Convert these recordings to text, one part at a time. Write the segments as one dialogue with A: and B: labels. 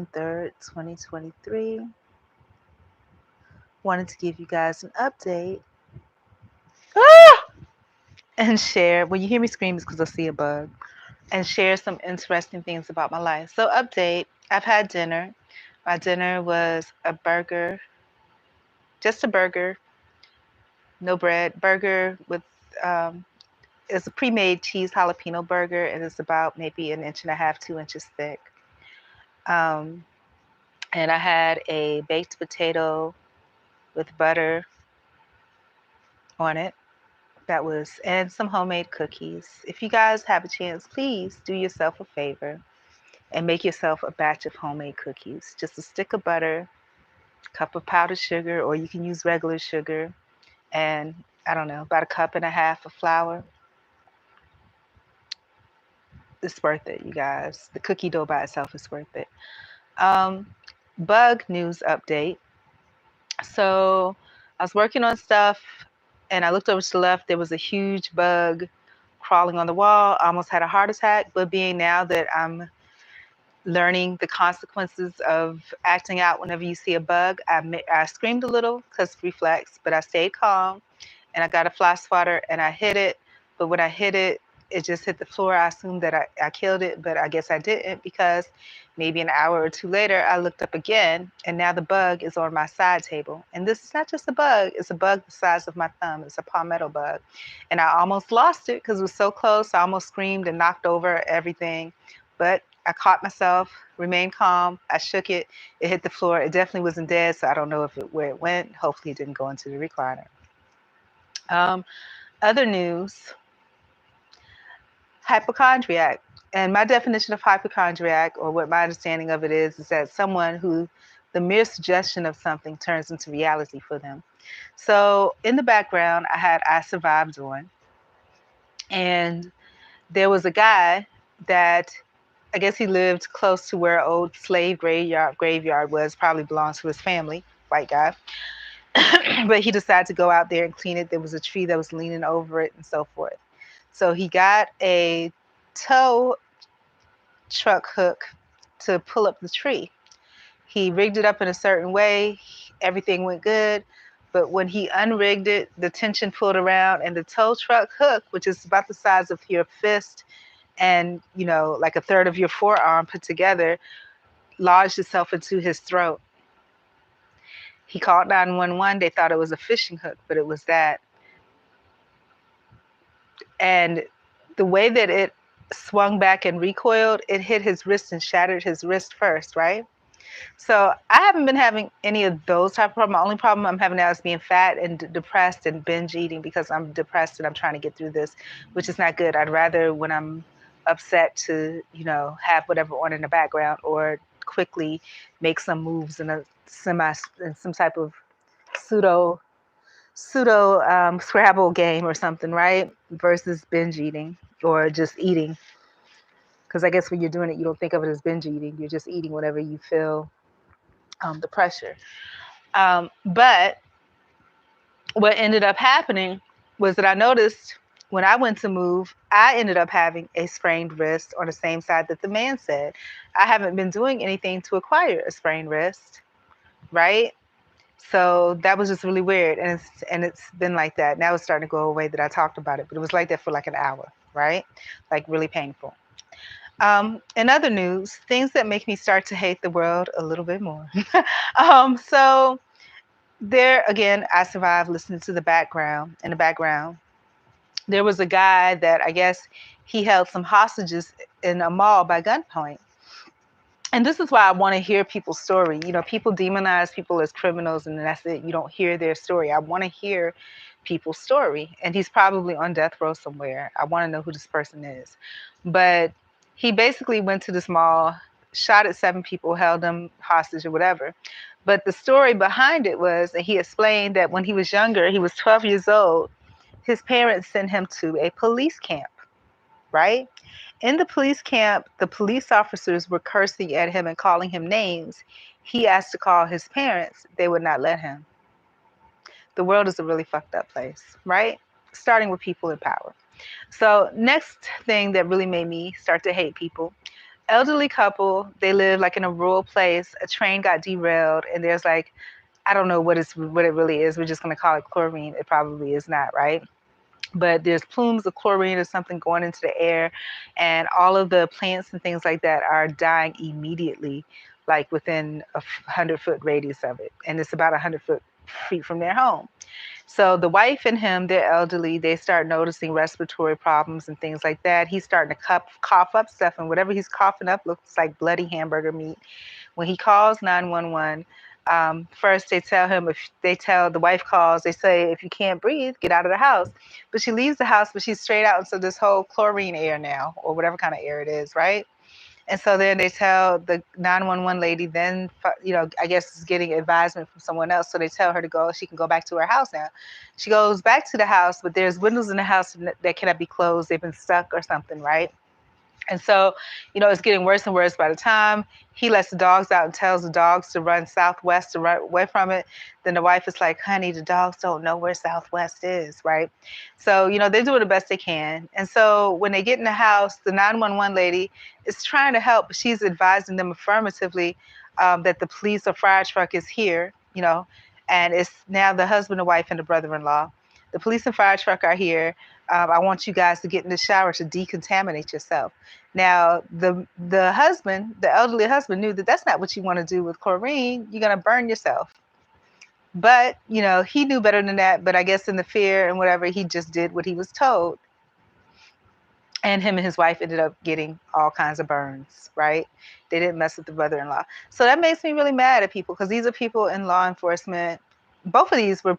A: June 3rd, 2023. Wanted to give you guys an update and share. When you hear me scream, it's because I see a bug. And share some interesting things about my life. So, update, I've had dinner. My dinner was a burger, just a burger, no bread, burger with, um, it's a pre made cheese jalapeno burger, and it's about maybe an inch and a half, 2 inches thick. Um, and I had a baked potato with butter on it. That was, and some homemade cookies. If you guys have a chance, please do yourself a favor and make yourself a batch of homemade cookies. Just a stick of butter, cup of powdered sugar, or you can use regular sugar, and I don't know, about a cup and a half of flour. It's worth it, you guys. The cookie dough by itself is worth it. Um, Bug news update. So I was working on stuff and I looked over to the left. There was a huge bug crawling on the wall. I almost had a heart attack. But being now that I'm learning the consequences of acting out whenever you see a bug, I screamed a little because reflex, but I stayed calm and I got a fly swatter and I hit it. But when I hit it, it just hit the floor. I assumed that I killed it, but I guess I didn't because maybe an hour or two later, I looked up again and now the bug is on my side table. And this is not just a bug, it's a bug the size of my thumb. It's a palmetto bug. And I almost lost it because it was so close. I almost screamed and knocked over everything. But I caught myself, remained calm. I shook it. It hit the floor. It definitely wasn't dead, so I don't know where it went. Hopefully, it didn't go into the recliner. Um, Other news, hypochondriac. And my definition of hypochondriac, or what my understanding of it is that someone who the mere suggestion of something turns into reality for them. So in the background, I had I Survived on, and there was a guy that I guess he lived close to where old slave graveyard was, probably belongs to his family, white guy. But he decided to go out there and clean it. There was a tree that was leaning over it and so forth. So he got a tow truck hook to pull up the tree. He rigged it up in a certain way. Everything went good. But when he unrigged it, the tension pulled around and the tow truck hook, which is about the size of your fist and, like a third of your forearm put together, lodged itself into his throat. He called 911. They thought it was a fishing hook, but it was that. And the way that it swung back and recoiled, it hit his wrist and shattered his wrist first, right? So I haven't been having any of those type of problems. My only problem I'm having now is being fat and depressed and binge eating because I'm depressed and I'm trying to get through this, which is not good. I'd rather when I'm upset to, have whatever on in the background or quickly make some moves in some type of pseudo Scrabble game or something, right? Versus binge eating or just eating. Because I guess when you're doing it, you don't think of it as binge eating. You're just eating whatever you feel the pressure. But what ended up happening was that I noticed when I went to move, I ended up having a sprained wrist on the same side that the man said. I haven't been doing anything to acquire a sprained wrist, right? So that was just really weird, and it's been like that. Now it's starting to go away that I talked about it, but it was like that for like an hour, right? Like really painful. In other news, things that make me start to hate the world a little bit more. So there again, I survived listening to the background. In the background, there was a guy that I guess he held some hostages in a mall by gunpoint. And this is why I want to hear people's story. People demonize people as criminals, and that's it. You don't hear their story. I want to hear people's story. And he's probably on death row somewhere. I want to know who this person is. But he basically went to this mall, shot at 7 people, held them hostage or whatever. But the story behind it was, and he explained that when he was younger, he was 12 years old, his parents sent him to a police camp, right? In the police camp, the police officers were cursing at him and calling him names. He asked to call his parents. They would not let him. The world is a really fucked up place, right? Starting with people in power. So, next thing that really made me start to hate people, elderly couple. They live like in a rural place. A train got derailed, and there's like, I don't know what it really is. We're just gonna call it chlorine. It probably is not, right? But there's plumes of chlorine or something going into the air, and all of the plants and things like that are dying immediately, like within a 100-foot radius of it, and it's about 100 feet from their home. So the wife and him, they're elderly. They start noticing respiratory problems and things like that. He's starting to cough up stuff, and whatever he's coughing up looks like bloody hamburger meat. When he calls 911, first they tell him, if they tell the wife calls, they say, if you can't breathe, get out of the house. But she leaves the house, but she's straight out into this whole chlorine air now, or whatever kind of air it is, right? And so then they tell the 911 lady, then, I guess is getting advisement from someone else. So they tell her to go, she can go back to her house now. She goes back to the house, but there's windows in the house that cannot be closed. They've been stuck or something, right? And so, it's getting worse and worse. By the time he lets the dogs out and tells the dogs to run southwest to run away from it, then the wife is like, honey, the dogs don't know where southwest is, right? So, they're doing the best they can. And so when they get in the house, the 911 lady is trying to help, but she's advising them affirmatively that the police or fire truck is here, and it's now the husband, the wife, and the brother-in-law. The police and fire truck are here. I want you guys to get in the shower to decontaminate yourself. Now, the husband, the elderly husband, knew that that's not what you want to do with chlorine. You're going to burn yourself. But, he knew better than that. But I guess in the fear and whatever, he just did what he was told. And him and his wife ended up getting all kinds of burns, right? They didn't mess with the brother-in-law. So that makes me really mad at people, because these are people in law enforcement. Both of these were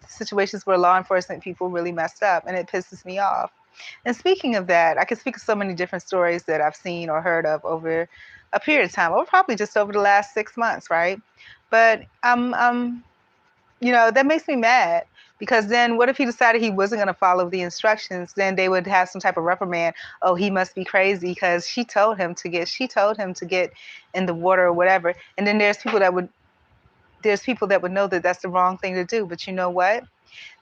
A: situations where law enforcement people really messed up, and it pisses me off. And speaking of that, I can speak of so many different stories that I've seen or heard of over a period of time, or probably just over the last 6 months, right? But that makes me mad, because then what if he decided he wasn't going to follow the instructions? Then they would have some type of reprimand. Oh, he must be crazy because she told him to get in the water or whatever. And then there's people that would know that that's the wrong thing to do. But you know what?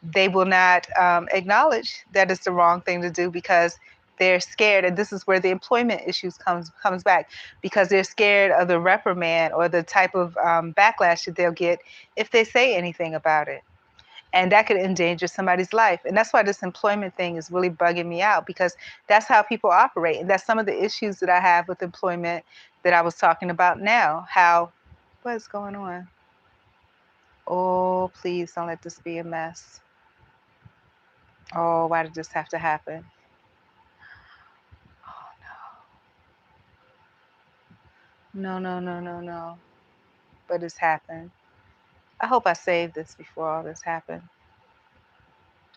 A: They will not acknowledge that it's the wrong thing to do, because they're scared. And this is where the employment issues comes back, because they're scared of the reprimand or the type of backlash that they'll get if they say anything about it. And that could endanger somebody's life. And that's why this employment thing is really bugging me out, because that's how people operate. And that's some of the issues that I have with employment that I was talking about now. What's going on? Oh, please don't let this be a mess. Oh, why did this have to happen? Oh, no. No. But it's happened. I hope I saved this before all this happened.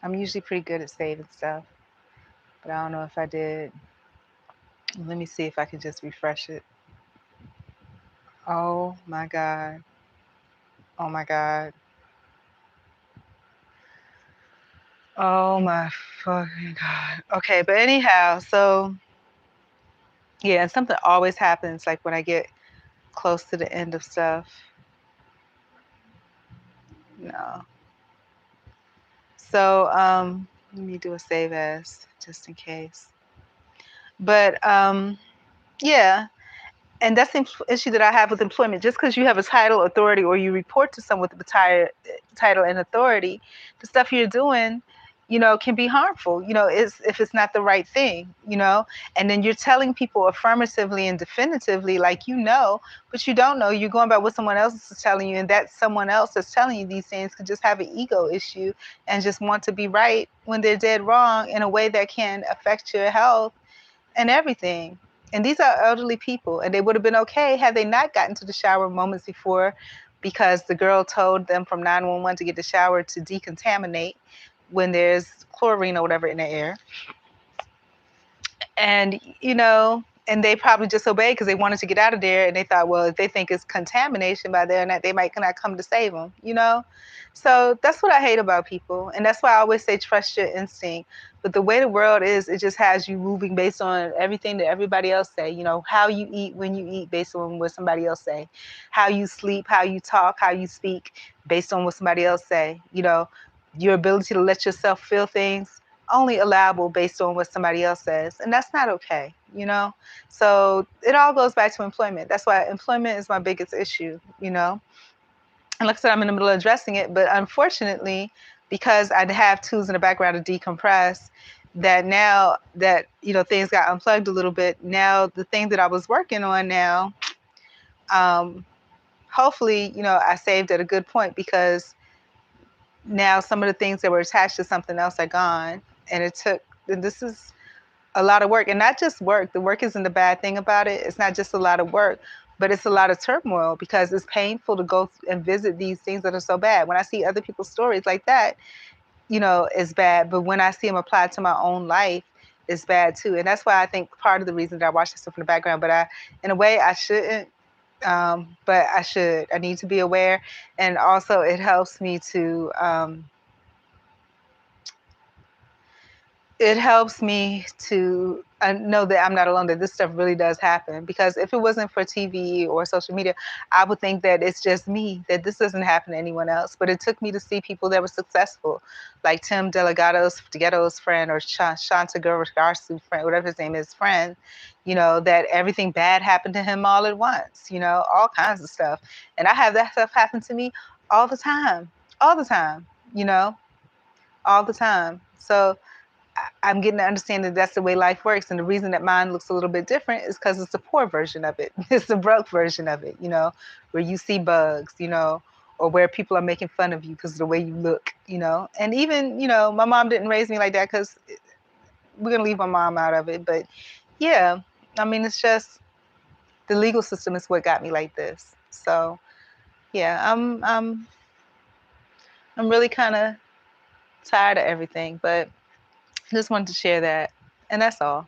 A: I'm usually pretty good at saving stuff, but I don't know if I did. Let me see if I can just refresh it. Oh my God. Oh my God. Oh my fucking God. Okay, but anyhow, so yeah, and something always happens like when I get close to the end of stuff. No. So let me do a save as just in case. But yeah, and that's the issue that I have with employment. Just because you have a title, authority, or you report to someone with a title and authority, the stuff you're doing, can be harmful. If it's not the right thing, and then you're telling people affirmatively and definitively, like but you don't know. You're going by what someone else is telling you, and that someone else that's telling you these things could just have an ego issue and just want to be right when they're dead wrong in a way that can affect your health and everything. And these are elderly people, and they would have been okay had they not gotten to the shower moments before, because the girl told them from 911 to get the shower to decontaminate when there's chlorine or whatever in the air. And, and they probably just obeyed because they wanted to get out of there, and they thought, well, if they think it's contamination by there, that they might not come to save them, So that's what I hate about people, and that's why I always say trust your instinct. But the way the world is, it just has you moving based on everything that everybody else say. How you eat, when you eat, based on what somebody else say. How you sleep, how you talk, how you speak, based on what somebody else say. Your ability to let yourself feel things only allowable based on what somebody else says, and that's not okay, you know. So it all goes back to employment. That's why employment is my biggest issue, you know. And like I said, I'm in the middle of addressing it, but unfortunately, because I have tools in the background to decompress, that now that, you know, things got unplugged a little bit, now the thing that I was working on now, um, hopefully, you know, I saved at a good point, because now some of the things that were attached to something else are gone. And it took, and this is a lot of work, and not just work. The work isn't the bad thing about it. It's not just a lot of work, but it's a lot of turmoil, because it's painful to go and visit these things that are so bad. When I see other people's stories like that, you know, it's bad. But when I see them applied to my own life, it's bad too. And that's why I think part of the reason that I watch this stuff in the background, but in a way, I shouldn't. But I should. I need to be aware, and also it helps me to. It helps me to know that I'm not alone, that this stuff really does happen. Because if it wasn't for TV or social media, I would think that it's just me, that this doesn't happen to anyone else. But it took me to see people that were successful, like Tim DeGhetto's friend, or Shanta Garsu friend, whatever his name is, friend, you know, that everything bad happened to him all at once, you know, all kinds of stuff. And I have that stuff happen to me all the time, you know, all the time. So I'm getting to understand that that's the way life works. And the reason that mine looks a little bit different is because it's the poor version of it. It's the broke version of it, you know, where you see bugs, you know, or where people are making fun of you because of the way you look, you know. And even, you know, my mom didn't raise me like that, because we're going to leave my mom out of it. But yeah, I mean, it's just the legal system is what got me like this. So yeah, I'm really kind of tired of everything, but just wanted to share that. And that's all.